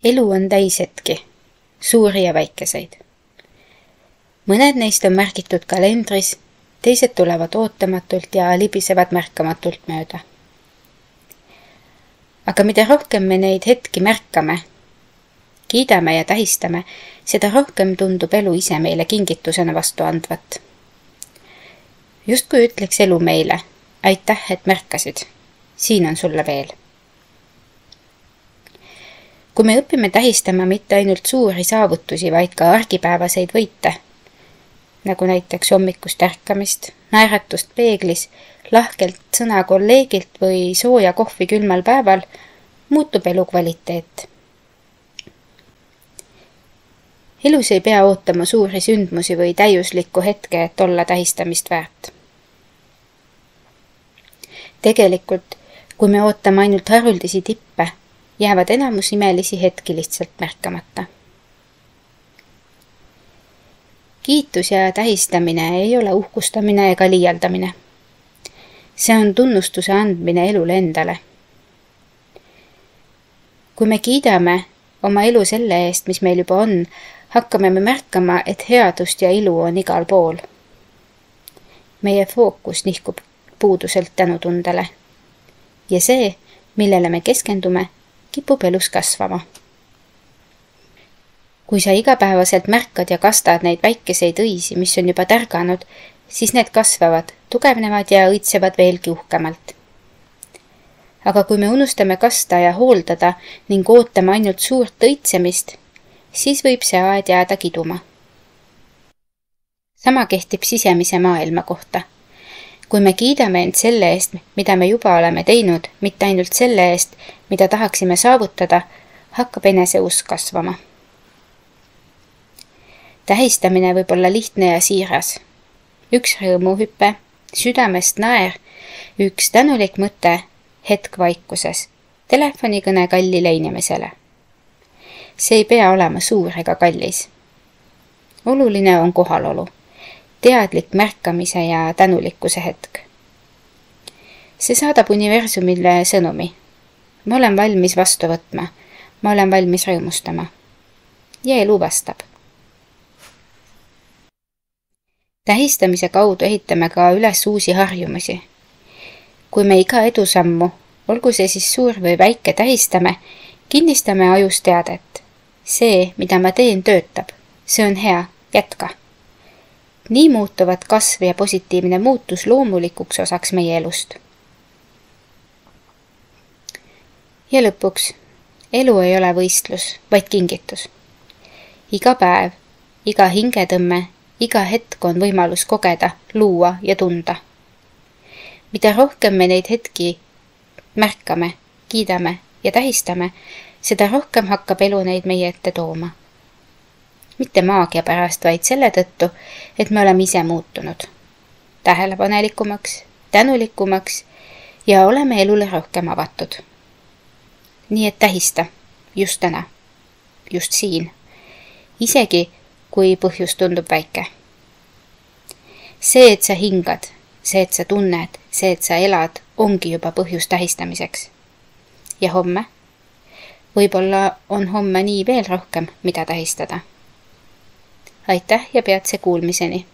Elu on täis hetki, suuri ja väikeseid. Mõned neist on märgitud kalendris, teised tulevad ootamatult ja libisevad märkamatult mööda. Aga mida rohkem me neid hetki märkame, kiidame ja tähistame, seda rohkem tundub elu ise meile kingitusena vastu andvat. Justkui ütleks elu meile, aitäh, et märkasid, siin on sulle veel. Kui me õpime tähistama mitte ainult suuri saavutusi, vaid ka argipäevaseid võite, nagu näiteks hommikust ärkamist, naeratust peeglis, lahkelt sõna kolleegilt või sooja kohvi külmal päeval, muutub elu kvaliteet. Elus ei pea ootama suuri sündmusi või täiuslikku hetke, et olla tähistamist väärt. Tegelikult, kui me ootame ainult haruldisi tippe, jäävad enamus imelisi hetki lihtsalt märkamata. Kiitus ja tähistamine ei ole uhkustamine ega liialdamine. See on tunnustuse andmine elule endale. Kui me kiidame oma elu selle eest, mis meil juba on, hakkame me märkama, et headust ja ilu on igal pool. Meie fookus nihkub puuduselt tänutundele. Ja see, millele me keskendume, kipub elus kasvama. Kui sa igapäevaselt märkad ja kastad neid väikeseid õisi, mis on juba tärganud, siis need kasvavad, tugevnevad ja õitsevad veelgi uhkemalt. Aga kui me unustame kasta ja hooldada ning ootame ainult suurt õitsemist, siis võib see aed jääda kiduma. Sama kehtib sisemise maailma kohta. Kui me kiidame end selle eest, mida me juba oleme teinud, mitte ainult selle eest, mida tahaksime saavutada, hakkab eneseusk kasvama. Tähistamine võib olla lihtne ja siiras. Üks rõõmuhüppe, südamest naer, üks tänulik mõte, hetk vaikuses, telefonikõne kallile inimesele. See ei pea olema suur ega kallis. Oluline on kohalolu, teadlik märkamise ja tänulikkuse hetk. See saadab universumile sõnumi. Ma olen valmis vastu võtma, ma olen valmis rõõmustama. Ja elu vastab. Tähistamise kaudu ehitame ka üles uusi harjumusi. Kui me iga edusammu, olgu see siis suur või väike, tähistame, kinnistame ajus teadet. See, mida ma teen, töötab. See on hea, jätka. Nii muutuvad kasv ja positiivne muutus loomulikuks osaks meie elust. Ja lõpuks, elu ei ole võistlus, vaid kingitus. Iga päev, iga hingetõmme, iga hetk on võimalus kogeda, luua ja tunda. Mida rohkem me neid hetki märkame, kiidame ja tähistame, seda rohkem hakkab elu neid meie ette tooma. Mitte maagia pärast, vaid selle tõttu, et me oleme ise muutunud. Tähelepanelikumaks, tänulikumaks ja oleme elule rohkem avatud. Nii et tähista, just täna, just siin, isegi kui põhjus tundub väike. See, et sa hingad, see, et sa tunned, see, et sa elad, ongi juba põhjus tähistamiseks. Ja homme? Võib-olla on homme nii veel rohkem, mida tähistada. Aitäh ja peatse kuulmiseni!